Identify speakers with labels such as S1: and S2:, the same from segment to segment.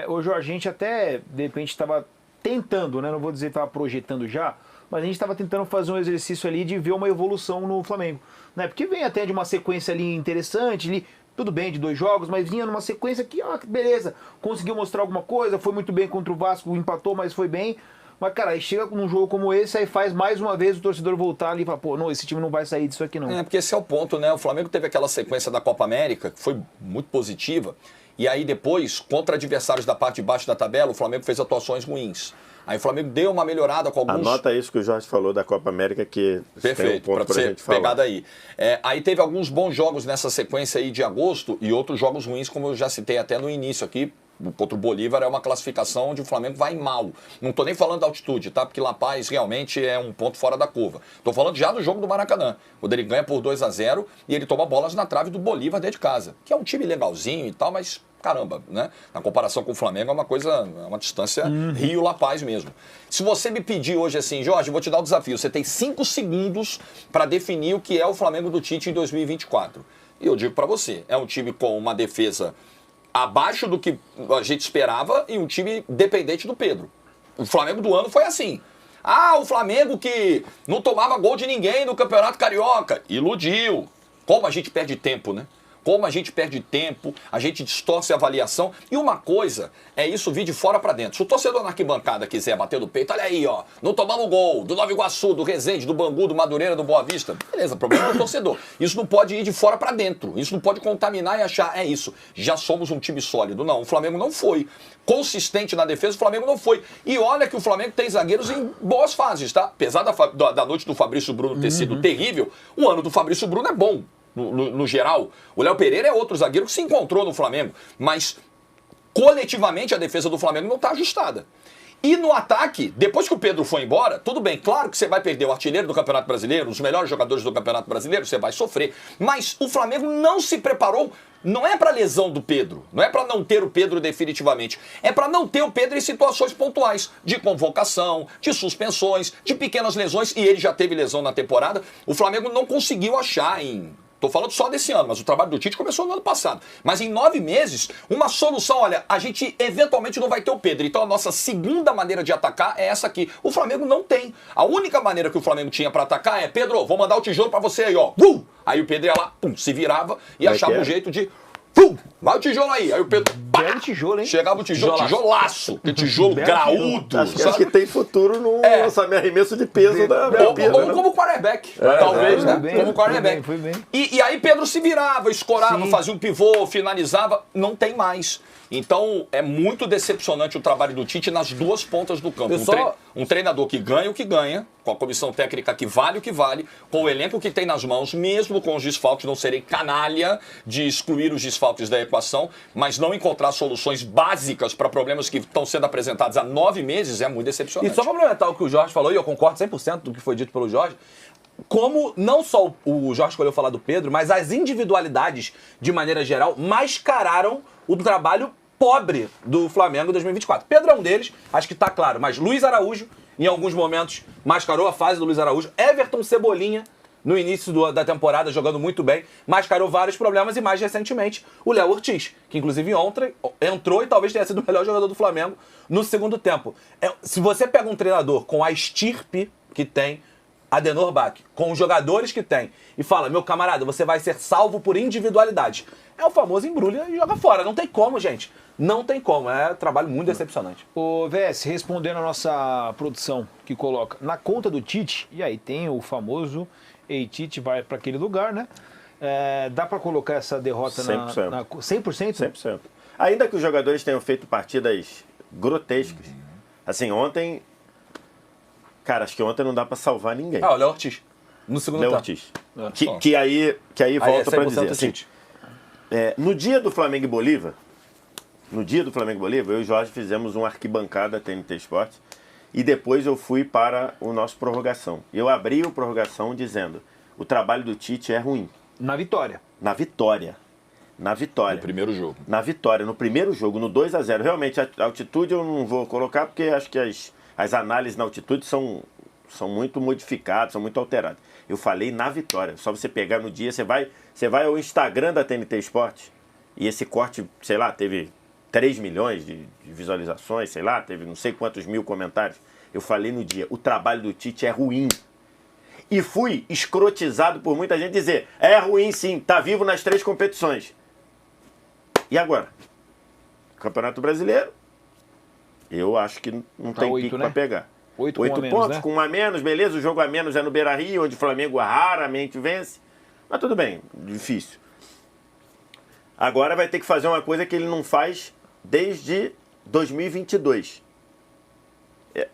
S1: Hoje a gente até, de repente, estava tentando, né? Não vou dizer que estava projetando já, mas a gente estava tentando fazer um exercício ali de ver uma evolução no Flamengo. Né? Porque vem até de uma sequência ali interessante, ali, tudo bem, de 2 jogos, mas vinha numa sequência que, beleza, conseguiu mostrar alguma coisa, foi muito bem contra o Vasco, empatou, mas foi bem. Mas, cara, aí chega num jogo como esse, aí faz mais uma vez o torcedor voltar ali e falar, pô, não, esse time não vai sair disso aqui não.
S2: Porque esse é o ponto, né? O Flamengo teve aquela sequência da Copa América, que foi muito positiva, e aí depois, contra adversários da parte de baixo da tabela, o Flamengo fez atuações ruins. Aí o Flamengo deu uma melhorada com alguns...
S3: Anota isso que o Jorge falou da Copa América, que
S2: perfeito,
S3: tem um ponto
S2: pra
S3: pra gente falar.
S2: pegar daí. Aí teve alguns bons jogos nessa sequência aí de agosto e outros jogos ruins, como eu já citei até no início aqui. Contra o Bolívar é uma classificação onde o Flamengo vai mal. Não estou nem falando da altitude, tá? Porque La Paz realmente é um ponto fora da curva. Estou falando já do jogo do Maracanã, quando ele ganha por 2-0 e ele toma bolas na trave do Bolívar dentro de casa, que é um time legalzinho e tal, mas caramba, né? Na comparação com o Flamengo é uma coisa, é uma distância Rio-La Paz mesmo. Se você me pedir hoje assim, Jorge, vou te dar um desafio. Você tem 5 segundos para definir o que é o Flamengo do Tite em 2024. E eu digo para você, é um time com uma defesa abaixo do que a gente esperava e um time dependente do Pedro. O Flamengo do ano foi assim. O Flamengo que não tomava gol de ninguém no Campeonato Carioca. Iludiu. Como a gente perde tempo, né? Como a gente perde tempo, a gente distorce a avaliação. E uma coisa é isso vir de fora para dentro. Se o torcedor na arquibancada quiser bater no peito, olha aí, ó, não tomamos gol do Nova Iguaçu, do Resende, do Bangu, do Madureira, do Boa Vista. Beleza, problema do torcedor. Isso não pode ir de fora para dentro. Isso não pode contaminar e achar, é isso, já somos um time sólido. Não, o Flamengo não foi. Consistente na defesa, o Flamengo não foi. E olha que o Flamengo tem zagueiros em boas fases, tá? Apesar da noite do Fabrício Bruno ter sido terrível, o ano do Fabrício Bruno é bom. No geral, o Léo Pereira é outro zagueiro que se encontrou no Flamengo, mas coletivamente a defesa do Flamengo não está ajustada. E no ataque, depois que o Pedro foi embora, tudo bem, claro que você vai perder o artilheiro do Campeonato Brasileiro, os melhores jogadores do Campeonato Brasileiro, você vai sofrer, mas o Flamengo não se preparou, não é para lesão do Pedro, não é para não ter o Pedro definitivamente, é para não ter o Pedro em situações pontuais, de convocação, de suspensões, de pequenas lesões, e ele já teve lesão na temporada, o Flamengo não conseguiu achar Estou falando só desse ano, mas o trabalho do Tite começou no ano passado. Mas em 9 meses, uma solução, olha, a gente eventualmente não vai ter o Pedro. Então a nossa segunda maneira de atacar é essa aqui. O Flamengo não tem. A única maneira que o Flamengo tinha para atacar é, Pedro, vou mandar o tijolo para você aí, ó. Aí o Pedro ia lá, se virava e achava um jeito de... Vai o tijolo aí. Aí o Pedro...
S1: Belo tijolo, hein?
S2: Chegava o tijolaço. Que tijolo graúdo.
S3: Acho que tem futuro no arremesso de peso da
S2: Pedro, ou como quarterback. Talvez, né? Como quarterback.
S1: Foi bem.
S2: E aí Pedro se virava, escorava, fazia um pivô, finalizava. Não tem mais. Então é muito decepcionante o trabalho do Tite nas duas pontas do campo. Um treinador que ganha o que ganha, com a comissão técnica que vale o que vale, com o elenco que tem nas mãos, mesmo com os desfalques, não serei canalha de excluir os desfalques da equação, mas não encontrar soluções básicas para problemas que estão sendo apresentados há 9 meses é muito decepcionante.
S4: E só complementar o que o Jorge falou, e eu concordo 100% do que foi dito pelo Jorge, como não só o Jorge escolheu falar do Pedro, mas as individualidades, de maneira geral, mascararam o trabalho pobre do Flamengo em 2024. Pedro é um deles, acho que tá claro, mas Luiz Araújo, em alguns momentos, mascarou a fase do Luiz Araújo. Everton Cebolinha, no início da temporada, jogando muito bem, mascarou vários problemas e, mais recentemente, o Léo Ortiz, que inclusive ontem entrou e talvez tenha sido o melhor jogador do Flamengo no segundo tempo. Se você pega um treinador com a estirpe que tem Adenor Bach, com os jogadores que tem, e fala, meu camarada, você vai ser salvo por individualidade. É o famoso embrulha e joga fora. Não tem como, gente. Não tem como. É um trabalho muito decepcionante.
S1: Ô, VS, respondendo a nossa produção que coloca na conta do Tite, e aí tem o famoso Ei, Tite vai para aquele lugar, né? Dá para colocar essa derrota
S3: 100%.
S1: na 100%?
S3: 100%. Ainda que os jogadores tenham feito partidas grotescas. Assim, ontem... Cara, acho que ontem não dá pra salvar ninguém.
S4: O Léo Ortiz. No segundo tempo.
S3: Léo Ortiz. Que aí volta pra dizer. Assim, no dia do Flamengo e Bolívar, eu e o Jorge fizemos uma arquibancada TNT Esportes e depois eu fui para o nosso prorrogação. Eu abri o prorrogação dizendo, o trabalho do Tite é ruim.
S1: Na vitória.
S3: Na vitória.
S2: No primeiro jogo.
S3: Na vitória, no primeiro jogo, no 2-0. Realmente, a altitude eu não vou colocar porque acho que as análises na altitude são muito modificadas, são muito alteradas. Eu falei na vitória. Só você pegar no dia, você vai ao Instagram da TNT Esporte e esse corte, sei lá, teve 3 milhões de visualizações, sei lá, teve não sei quantos mil comentários. Eu falei no dia, o trabalho do Tite é ruim. E fui escrotizado por muita gente dizer, é ruim sim, tá vivo nas 3 competições. E agora? Campeonato Brasileiro, eu acho que não tem
S1: 8,
S3: pique
S1: né?
S3: para pegar.
S1: 8
S3: pontos,
S1: né?
S3: com um a menos, beleza, o jogo a menos é no Beira-Rio, onde o Flamengo raramente vence. Mas tudo bem, difícil. Agora vai ter que fazer uma coisa que ele não faz desde 2022.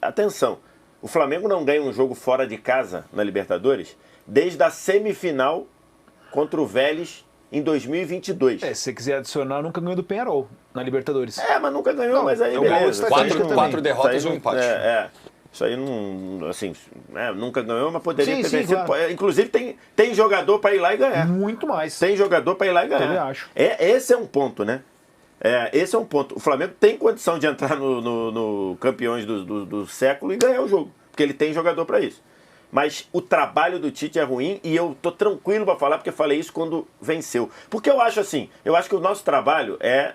S3: Atenção, o Flamengo não ganha um jogo fora de casa na Libertadores desde a semifinal contra o Vélez em 2022.
S1: Se você quiser adicionar, nunca ganhou do Penharol na Libertadores.
S3: Mas nunca ganhou,
S1: Não,
S3: mas aí
S1: é
S3: beleza.
S2: Quatro derrotas e um
S3: não,
S2: empate.
S3: Isso aí não, assim, nunca ganhou, mas poderia ter
S1: Sim,
S3: vencido.
S1: claro.
S3: Inclusive tem jogador para ir lá e ganhar.
S1: Muito mais.
S3: Tem jogador para ir lá e ganhar.
S1: Também acho.
S3: Esse é um ponto, né? Esse é um ponto. O Flamengo tem condição de entrar no campeões do século e ganhar o jogo, porque ele tem jogador para isso. Mas o trabalho do Tite é ruim e eu tô tranquilo para falar, porque falei isso quando venceu. Porque eu acho assim, eu acho que o nosso trabalho é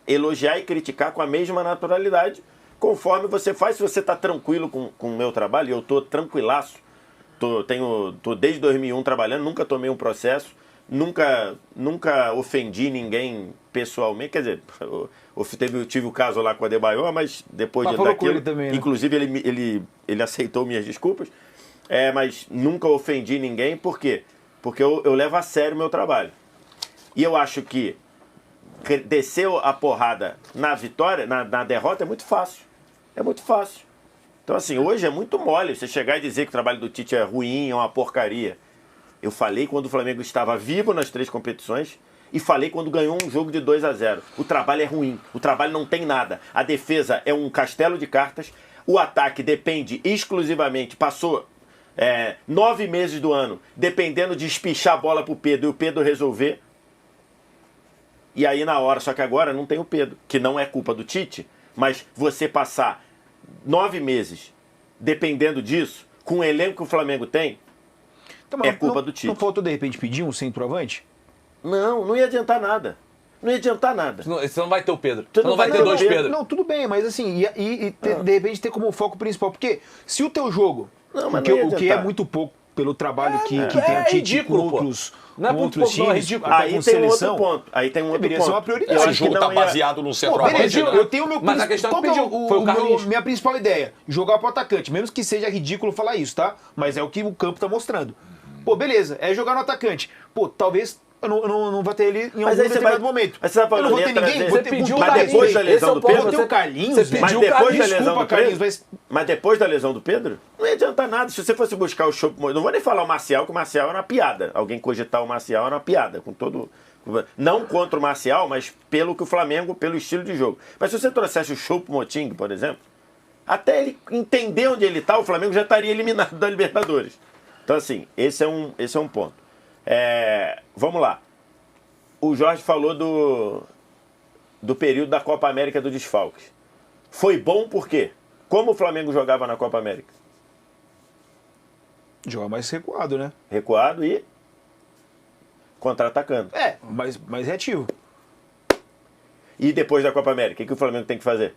S3: elogiar e criticar com a mesma naturalidade, conforme você faz. Se você tá tranquilo com o meu trabalho, e eu tô tranquilaço, tô desde 2001 trabalhando, nunca tomei um processo, nunca ofendi ninguém pessoalmente, quer dizer, eu tive o caso lá com a Adebayor, mas depois daquilo,
S1: também, né?
S3: inclusive ele aceitou minhas desculpas, mas nunca ofendi ninguém. Por quê? Porque eu levo a sério o meu trabalho. E eu acho que descer a porrada na vitória, na derrota, é muito fácil. É muito fácil. Então, assim, hoje é muito mole você chegar e dizer que o trabalho do Tite é ruim, é uma porcaria. Eu falei quando o Flamengo estava vivo nas 3 competições e falei quando ganhou um jogo de 2-0. O trabalho é ruim, o trabalho não tem nada. A defesa é um castelo de cartas, o ataque depende exclusivamente, passou 9 meses do ano dependendo de espichar a bola pro Pedro e o Pedro resolver. E aí na hora, só que agora não tem o Pedro, que não é culpa do Tite, mas você passar 9 meses dependendo disso, com o elenco que o Flamengo tem,
S1: Então,
S3: é culpa do Tite.
S1: Não faltou, de repente, pedir um centroavante?
S3: Não ia adiantar nada. Não ia adiantar nada.
S4: Você não vai ter o Pedro.
S3: Você
S4: Você não vai ter dois Pedro.
S1: Não, tudo bem, mas assim, de repente ter como foco principal. Porque se o teu jogo,
S3: Não, mas
S1: o
S3: não ia
S1: que é
S3: adiantar.
S1: muito pouco pelo trabalho que
S4: é
S1: tem o Tite
S4: ridículo,
S1: com
S4: pô.
S1: outros,
S4: Não é
S1: com
S4: muito
S1: outros
S4: pouco, não, é
S1: times,
S4: ridículo.
S1: até
S3: Aí
S1: com
S3: tem um outro
S1: seleção,
S3: ponto. Aí tem um outro
S1: deveria
S3: ponto.
S1: ser uma prioridade.
S3: Eu
S2: Esse
S3: acho
S2: jogo
S3: que
S2: tá
S3: não ia-
S2: baseado no
S1: Pô,
S2: centroavante,
S1: beleza,
S2: né?
S1: eu tenho o meu
S4: Mas a questão
S1: qual
S4: que
S1: que é
S4: pediu foi o Carlinhos.
S1: minha principal ideia, jogar pro atacante, mesmo que seja ridículo falar isso, tá? Mas é o que o campo tá mostrando. Pô, beleza, é jogar no atacante. Pô, talvez eu não vá ter ele em algum
S3: Mas aí você
S1: determinado
S3: vai-
S1: momento.
S3: Mas você vai
S1: eu não vou
S3: falar,
S1: ter
S3: ia
S1: ninguém,
S3: trazer-
S1: vou
S4: Você
S1: ter
S4: pediu
S1: com
S4: o
S1: todo
S3: Mas depois da
S1: respeito.
S3: lesão do
S1: Esse é o
S3: Pedro,
S1: ponto. Tem o Carlinhos,
S4: você
S1: velho.
S3: Mas
S4: pediu
S3: depois da lesão
S1: Desculpa,
S3: do
S1: Carlinhos,
S3: Pedro,
S1: mas
S3: mas depois da lesão do Pedro, não ia adiantar nada. Se você fosse buscar o Chopp, não vou nem falar o Marcial, que o Marcial era uma piada. Alguém cogitar o Marcial era uma piada, com todo... Não contra o Marcial, mas pelo que o Flamengo, pelo estilo de jogo. Mas se você trouxesse o Chopp Moting, por exemplo, até ele entender onde ele está, o Flamengo já estaria eliminado da Libertadores. Então, assim, esse é um ponto. Vamos lá. O Jorge falou do período da Copa América do desfalques. Foi bom por quê? Como o Flamengo jogava na Copa América?
S1: jogar mais recuado, né?
S3: Recuado e contra-atacando.
S1: Mais reativo.
S3: E depois da Copa América, o que o Flamengo tem que fazer?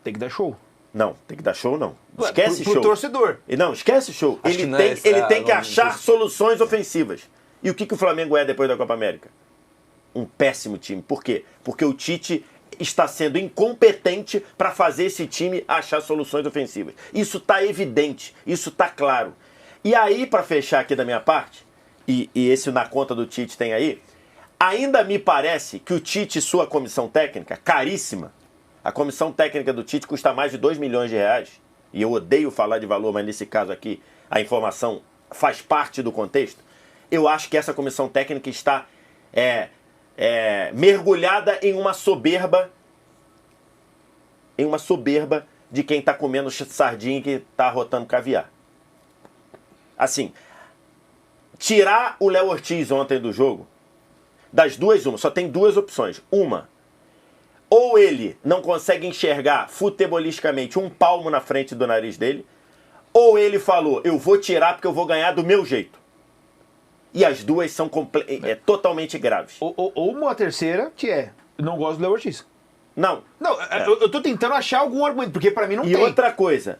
S1: Tem que dar show.
S3: Não, tem que dar show não. Esquece
S1: pro
S3: show.
S1: torcedor.
S3: E não, esquece show.
S4: Acho que
S3: Ele
S4: não
S3: tem,
S4: é esse,
S3: ele tem que
S4: não
S3: achar
S4: sei.
S3: soluções ofensivas. E o que o Flamengo é depois da Copa América? Um péssimo time. Por quê? Porque o Tite está sendo incompetente para fazer esse time achar soluções ofensivas. Isso está evidente, isso está claro. E aí, para fechar aqui da minha parte, e esse na conta do Tite tem aí, ainda me parece que o Tite e sua comissão técnica, caríssima, a comissão técnica do Tite custa mais de 2 milhões de reais, e eu odeio falar de valor, mas nesse caso aqui a informação faz parte do contexto. Eu acho que essa comissão técnica está mergulhada em uma soberba de quem está comendo sardinha e que está rotando caviar. Assim, tirar o Léo Ortiz ontem do jogo, das duas, só tem duas opções. Uma, ou ele não consegue enxergar futebolisticamente um palmo na frente do nariz dele, ou ele falou, eu vou tirar porque eu vou ganhar do meu jeito. E as duas são totalmente graves.
S1: Ou uma terceira, que não gosto do Léo Ortiz.
S3: Não.
S1: Não, eu tô tentando achar algum argumento, porque pra mim não tem.
S3: E outra coisa.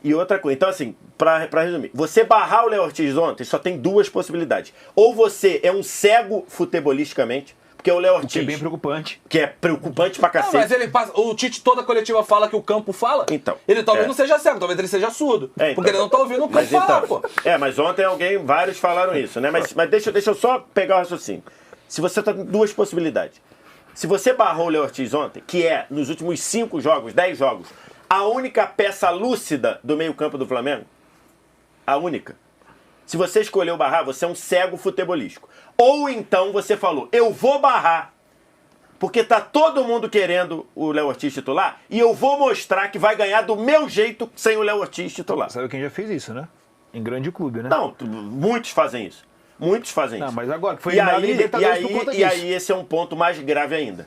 S3: Então, assim, pra resumir, você barrar o Léo Ortiz ontem só tem duas possibilidades. Ou você é um cego futebolisticamente, porque o Léo Ortiz...
S1: Que é bem preocupante.
S3: Que é preocupante pra cacete.
S4: Não, mas ele passa, o Tite toda a coletiva fala que o campo fala.
S3: Então,
S4: ele talvez não seja cego, talvez ele seja surdo.
S3: Então.
S4: Porque ele não tá ouvindo o campo falar, pô.
S3: Mas ontem vários falaram isso, né? Mas deixa eu só pegar o raciocínio. Se você tá com duas possibilidades. Se você barrou o Léo Ortiz ontem, que é, nos últimos 5 jogos, 10 jogos, a única peça lúcida do meio-campo do Flamengo, a única. Se você escolheu barrar, você é um cego futebolístico. Ou então você falou, eu vou barrar, porque tá todo mundo querendo o Léo Ortiz titular, e eu vou mostrar que vai ganhar do meu jeito sem o Léo Ortiz titular.
S1: Sabe quem já fez isso, né? Em grande clube, né?
S3: Não, muitos fazem isso. Muitos fazem isso.
S1: Não, mas agora, foi eliminado em Libertadores por conta disso.
S3: E aí esse é um ponto mais grave ainda.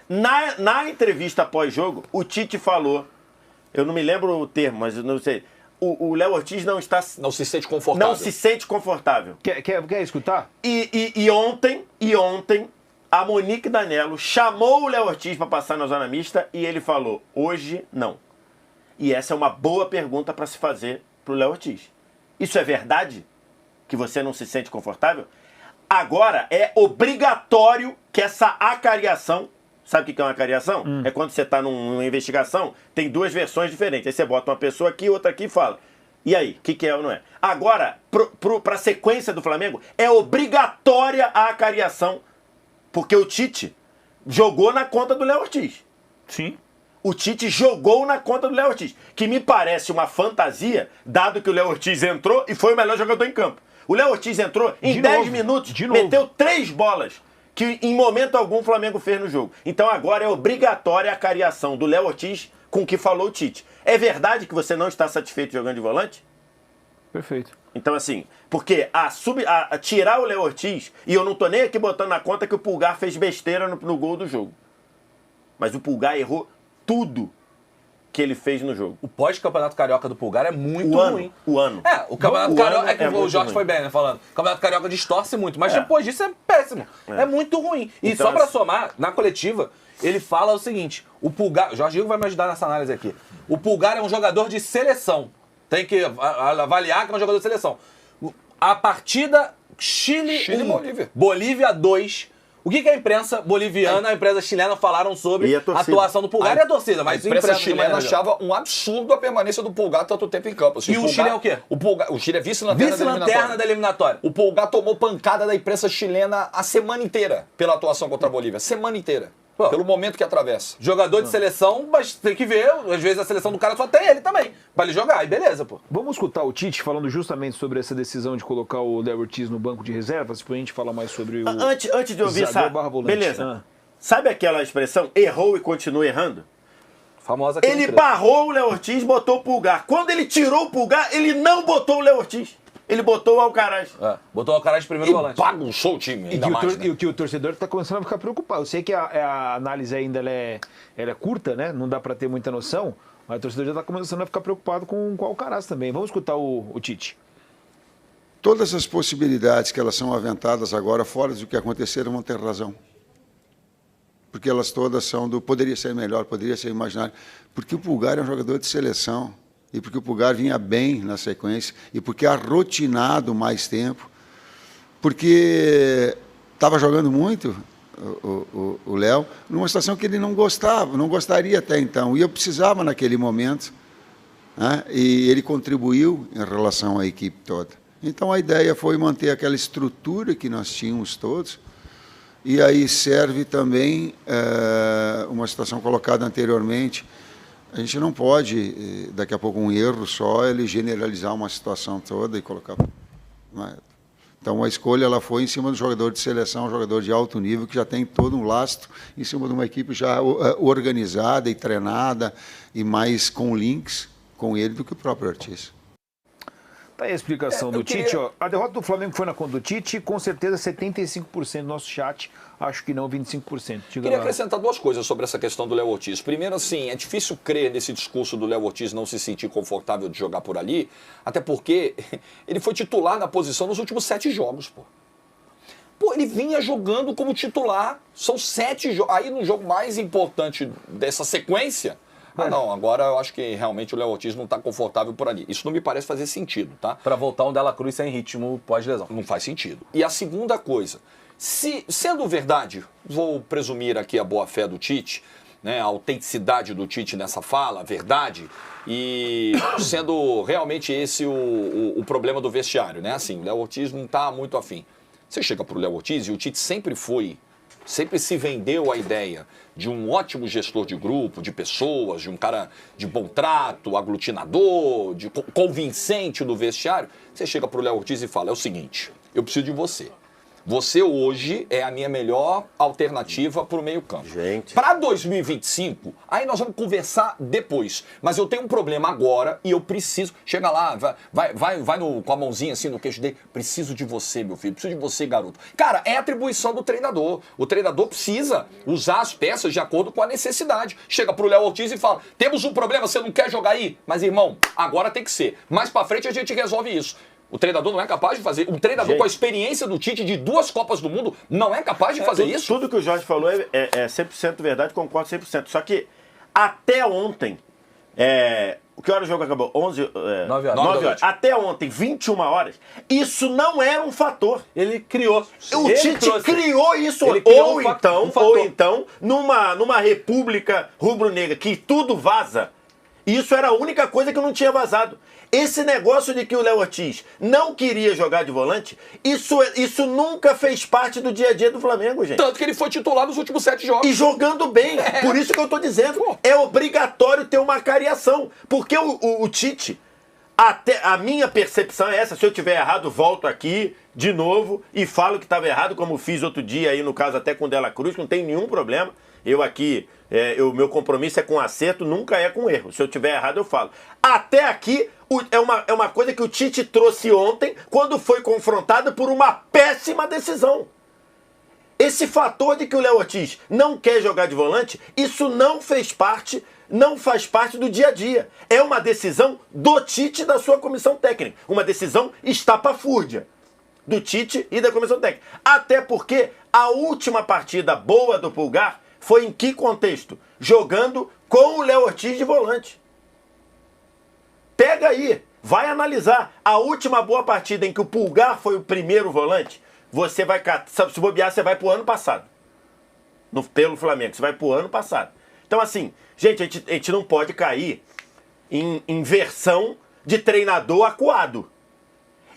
S3: Na entrevista pós-jogo, o Tite falou, eu não me lembro o termo, mas eu não sei, o Léo Ortiz não
S2: se sente confortável.
S3: Não se sente confortável.
S1: Quer escutar?
S3: E ontem, a Monique Danello chamou o Léo Ortiz para passar na zona mista e ele falou, hoje não. E essa é uma boa pergunta para se fazer pro Léo Ortiz. Isso é verdade? Que você não se sente confortável? Agora é obrigatório que essa acariação, sabe o que é uma acariação? É quando você está numa investigação, tem duas versões diferentes. Aí você bota uma pessoa aqui, outra aqui e fala. E aí, o que é ou não é? Agora, para a sequência do Flamengo, é obrigatória a acariação, porque o Tite jogou na conta do Léo Ortiz.
S1: Sim.
S3: O Tite jogou na conta do Léo Ortiz, que me parece uma fantasia, dado que o Léo Ortiz entrou e foi o melhor jogador em campo. O Léo Ortiz entrou em 10 minutos, meteu 3 bolas, que em momento algum o Flamengo fez no jogo. Então agora é obrigatória a cariação do Léo Ortiz com o que falou o Tite. É verdade que você não está satisfeito jogando de volante?
S1: Perfeito.
S3: Então assim, porque a tirar o Léo Ortiz, e eu não tô nem aqui botando na conta que o Pulgar fez besteira no gol do jogo. Mas o Pulgar errou tudo que ele fez no jogo.
S4: O pós-campeonato carioca do Pulgar é muito ruim.
S3: O ano.
S4: O campeonato carioca, que o Jorge foi bem, né, falando. O campeonato carioca distorce muito, mas depois disso é péssimo. É muito ruim. E
S3: então,
S4: só pra somar, na coletiva, ele fala o seguinte, o Pulgar, o Jorge Hugo vai me ajudar nessa análise aqui. O Pulgar é um jogador de seleção. Tem que avaliar que é um jogador de seleção. A partida Chile 1, Bolívia 2. O que a imprensa boliviana, a imprensa chilena falaram sobre a atuação do Pulgar e a torcida? Mas
S2: a imprensa chilena achava um absurdo a permanência do Pulgar tanto tempo em campo. Assim,
S4: e o Chile é o quê?
S2: O Chile é vice-lanterna
S4: da eliminatória.
S2: O Pulgar tomou pancada da imprensa chilena a semana inteira pela atuação contra a Bolívia. Semana inteira. Pô, pelo momento que atravessa.
S4: Jogador de seleção, mas tem que ver, às vezes a seleção do cara só tem ele também, pra ele jogar, e beleza, pô.
S1: Vamos escutar o Tite falando justamente sobre essa decisão de colocar o Léo Ortiz no banco de reservas, depois a gente falar mais sobre o...
S3: Antes de ouvir, sabe? Beleza. Sabe aquela expressão, errou e continua errando?
S4: Famosa aqui.
S3: Ele barrou o Léo Ortiz, botou o Pulgar. Quando ele tirou o Pulgar, ele não botou o Léo Ortiz. Ele botou o Alcaraz.
S4: Botou o Alcaraz de primeiro volante.
S2: Bagunçou o time, ainda mais, né?
S1: E o que o torcedor está começando a ficar preocupado. Eu sei que a análise ainda ela é curta, né? Não dá para ter muita noção, mas o torcedor já está começando a ficar preocupado com o Alcaraz também. Vamos escutar o Tite.
S5: Todas as possibilidades que elas são aventadas agora, fora do que aconteceram, vão ter razão. Porque elas todas são do poderia ser melhor, poderia ser imaginário. Porque o Pulgar é um jogador de seleção. E porque o Pulgar vinha bem na sequência, e porque é rotinado mais tempo, porque estava jogando muito o Léo, numa situação que ele não gostava, não gostaria até então, e eu precisava naquele momento, né? E ele contribuiu em relação à equipe toda. Então a ideia foi manter aquela estrutura que nós tínhamos todos, e aí serve também uma situação colocada anteriormente. A gente não pode, daqui a pouco, um erro só, ele generalizar uma situação toda e colocar... Então, a escolha ela foi em cima do jogador de seleção, um jogador de alto nível, que já tem todo um lastro, em cima de uma equipe já organizada e treinada, e mais com links com ele do que o próprio Ortiz.
S1: Tá aí a explicação do Tite. Ó. A derrota do Flamengo foi na conta do Tite, com certeza 75% do nosso chat, acho que não 25%.
S2: Queria acrescentar 2 coisas sobre essa questão do Léo Ortiz. Primeiro, assim, é difícil crer nesse discurso do Léo Ortiz não se sentir confortável de jogar por ali, até porque ele foi titular na posição nos últimos 7 jogos, pô. Pô, ele vinha jogando como titular. São 7 jogos. Aí no jogo mais importante dessa sequência... não, agora eu acho que realmente o Léo Ortiz não está confortável por ali. Isso não me parece fazer sentido, tá?
S4: Pra voltar um Dela Cruz sem ritmo pós-lesão.
S2: Não faz sentido. E a segunda coisa, sendo verdade, vou presumir aqui a boa-fé do Tite, né, a autenticidade do Tite nessa fala, a verdade, e sendo realmente esse o problema do vestiário, né? Assim, o Léo Ortiz não está muito afim. Você chega pro Léo Ortiz e o Tite sempre se vendeu a ideia de um ótimo gestor de grupo, de pessoas, de um cara de bom trato, aglutinador, de convincente no vestiário. Você chega pro Léo Ortiz e fala, é o seguinte, eu preciso de você. Você hoje é a minha melhor alternativa para o meio-campo.
S3: Gente.
S2: Para 2025, aí nós vamos conversar depois. Mas eu tenho um problema agora e eu preciso. Chega lá, vai com a mãozinha assim no queixo dele. Preciso de você, meu filho. Preciso de você, garoto. Cara, é atribuição do treinador. O treinador precisa usar as peças de acordo com a necessidade. Chega pro Léo Ortiz e fala: temos um problema, você não quer jogar aí? Mas, irmão, agora tem que ser. Mais para frente a gente resolve isso. O treinador não é capaz de fazer. Um treinador com a experiência do Tite de 2 Copas do Mundo não é capaz de fazer isso?
S3: Tudo que o Jorge falou é 100% verdade, concordo 100%. Só que até ontem, que hora o jogo acabou?
S4: 9 horas.
S3: 9 horas. Até ontem, 21 horas, isso não era um fator.
S4: Ele criou.
S3: O Tite criou isso.
S4: Ele criou
S3: Ou então, numa república rubro-negra que tudo vaza, isso era a única coisa que não tinha vazado. Esse negócio de que o Léo Ortiz não queria jogar de volante, isso nunca fez parte do dia a dia do Flamengo, gente.
S2: Tanto que ele foi titular nos últimos 7 jogos.
S3: E jogando bem. Por isso que eu tô dizendo, é obrigatório ter uma cariação. Porque o Tite, até a minha percepção é essa, se eu tiver errado, volto aqui de novo e falo que estava errado, como fiz outro dia aí, no caso até com o Dela Cruz, não tem nenhum problema. Eu aqui, meu compromisso é com acerto, nunca é com erro. Se eu tiver errado, eu falo. Até aqui, é uma coisa que o Tite trouxe ontem, quando foi confrontado por uma péssima decisão. Esse fator de que o Léo Ortiz não quer jogar de volante, isso não faz parte do dia a dia. É uma decisão do Tite e da sua comissão técnica. Uma decisão estapafúrdia do Tite e da comissão técnica. Até porque a última partida boa do Pulgar foi em que contexto? Jogando com o Léo Ortiz de volante. Pega aí, vai analisar. A última boa partida em que o Pulgar foi o primeiro volante, você vai, se bobear, você vai pro ano passado. Pelo Flamengo, você vai pro ano passado. Então assim, gente, a gente não pode cair em versão de treinador acuado.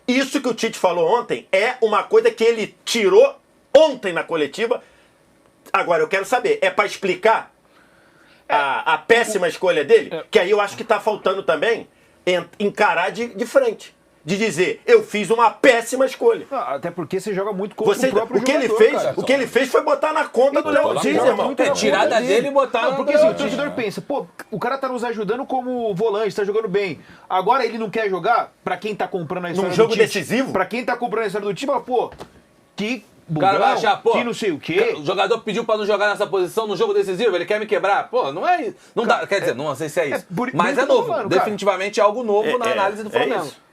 S3: Isso que o Tite falou ontem é uma coisa que ele tirou ontem na coletiva. Agora, eu quero saber, é para explicar a péssima escolha dele? Que aí eu acho que tá faltando também encarar de frente. De dizer, eu fiz uma péssima escolha.
S1: Até porque você joga muito contra o próprio
S3: o que
S1: jogador,
S3: ele fez,
S1: cara.
S3: o que ele fez foi botar na conta do Léo Ortiz, irmão.
S4: Tirar da dele e botar
S1: Não, porque assim, o torcedor pensa, pô, o cara tá nos ajudando como volante, tá jogando bem. Agora ele não quer jogar, pra quem tá comprando a história
S3: Num jogo
S1: do Tite,
S3: decisivo?
S1: Pra quem tá comprando a história do time, fala, pô, que
S4: O cara vai achar, pô,
S1: que não sei o quê.
S4: O jogador pediu pra não jogar nessa posição no jogo decisivo, ele quer me quebrar. Pô, não é isso. Não dá, quer dizer, não sei se é isso.
S1: por
S4: Mas
S1: isso
S4: é
S1: que eu tô
S4: novo.
S1: falando, cara.
S4: Definitivamente é algo novo na análise do Flamengo.
S3: Isso.